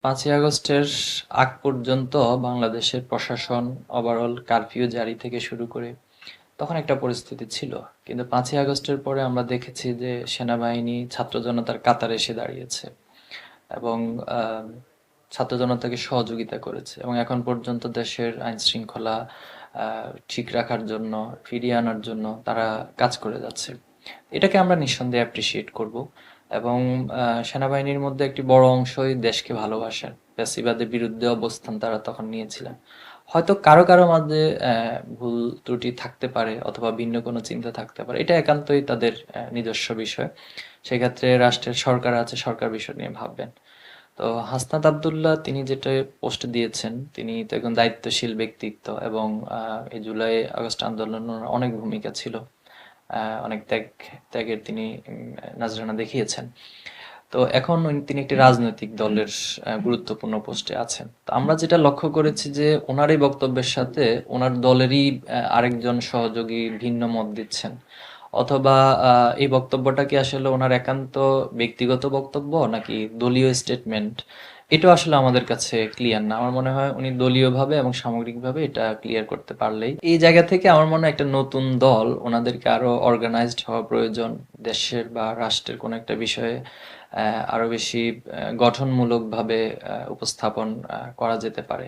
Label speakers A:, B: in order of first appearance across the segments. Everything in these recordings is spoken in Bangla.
A: ৫ই আগস্টের আগ পর্যন্ত বাংলাদেশের প্রশাসন ওভারঅল কারফিউ জারি থেকে শুরু করে তখন একটা পরিস্থিতি ছিল। কিন্তু ৫ই আগস্টের পরে আমরা দেখেছি যে সেনাবাহিনী ছাত্র জনতার কাতারে এসে দাঁড়িয়েছে এবং আহ, ছাত্র জনতাকে সহযোগিতা করেছে এবং এখন পর্যন্ত দেশের আইন শৃঙ্খলা ঠিক রাখার জন্য, ফিরিয়ে আনার জন্য তারা কাজ করে যাচ্ছে। এটাকে আমরা নিঃসন্দেহে অ্যাপ্রিসিয়েট করব। এবং সেনাবাহিনীর মধ্যে একটি বড় অংশই দেশকে ভালোবাসেন, ফ্যাসিবাদের বিরুদ্ধে অবস্থান তারা তখন নিয়েছিলেন। হয়তো কারো কারো মাঝে ভুল ত্রুটি থাকতে পারে অথবা ভিন্ন কোনো চিন্তা থাকতে পারে, এটা একান্তই তাদের নিজস্ব বিষয়। সেক্ষেত্রে রাষ্ট্রের সরকার আছে, সরকার বিষয় নিয়ে ভাববেন। তো হাসনাত আবদুল্লাহ তিনি যেটা পোস্ট দিয়েছেন, তিনি তো একজন দায়িত্বশীল ব্যক্তিত্ব এবং এই জুলাই আগস্ট আন্দোলনের অনেক ভূমিকা ছিল। অনেক ত্যাগের তিনি নজরানা দেখিয়েছেন। তো এখন তিনি একটি রাজনৈতিক দলের গুরুত্বপূর্ণ পোস্টে আছেন। তো আমরা যেটা লক্ষ্য করেছি যে ওনার এই বক্তব্যের সাথে ওনার দলেরই আরেকজন সহযোগী ভিন্ন মত দিচ্ছেন, অথবা এই বক্তব্যটা কি আসলে ওনার একান্ত ব্যক্তিগত বক্তব্য নাকি দলীয় স্টেটমেন্ট, এটা আসলে আমাদের কাছে ক্লিয়ার না। আমার মনে হয় উনি দলীয়ভাবে এবং সামগ্রিকভাবে এটা ক্লিয়ার করতে পারলেই, এই জায়গা থেকে আমার মনে হয় একটা নতুন দল, ওনাদেরকে আরো অর্গানাইজড হওয়া প্রয়োজন। দেশের বা রাষ্ট্রের কোনো একটা বিষয়ে আরো বেশি গঠনমূলকভাবে উপস্থাপন করা যেতে পারে।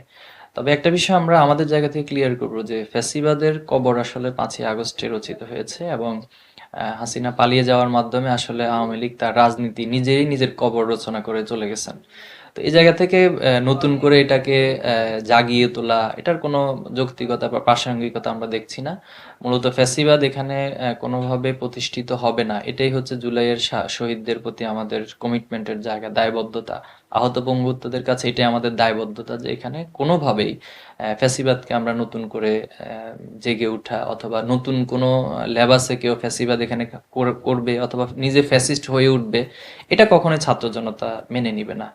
A: তবে একটা বিষয় আমরা আমাদের জায়গা থেকে ক্লিয়ার করব যে ফ্যাসিবাদের কবর আসলে ৫ই আগস্টে রচিত হয়েছে এবং হাসিনা পালিয়ে যাওয়ার মাধ্যমে আসলে আওয়ামী লীগ তার রাজনীতি নিজেই নিজের কবর রচনা করে চলে গেছেন। তো এই জায়গা থেকে নতুন করে এটাকে জাগিয়ে তোলা, এটার কোনো যৌক্তিকতা বা প্রাসঙ্গিকতা আমরা দেখছি না। মূলত ফ্যাসিবাদ এখানে কোনোভাবে প্রতিষ্ঠিত হবে না, এটাই হচ্ছে জুলাইয়ের শহীদদের প্রতি আমাদের কমিটমেন্টের জায়গা, দায়বদ্ধতা। আহত বঙ্গবন্ধুদের কাছে এটাই আমাদের দায়বদ্ধতা যে এখানে কোনোভাবেই ফ্যাসিবাদকে আমরা নতুন করে জেগে ওঠা অথবা নতুন কোনো লেবাসে কেউ ফ্যাসিবাদ এখানে করবে অথবা নিজে ফ্যাসিস্ট হয়ে উঠবে, এটা কখনোই ছাত্র জনতা মেনে নিবে না।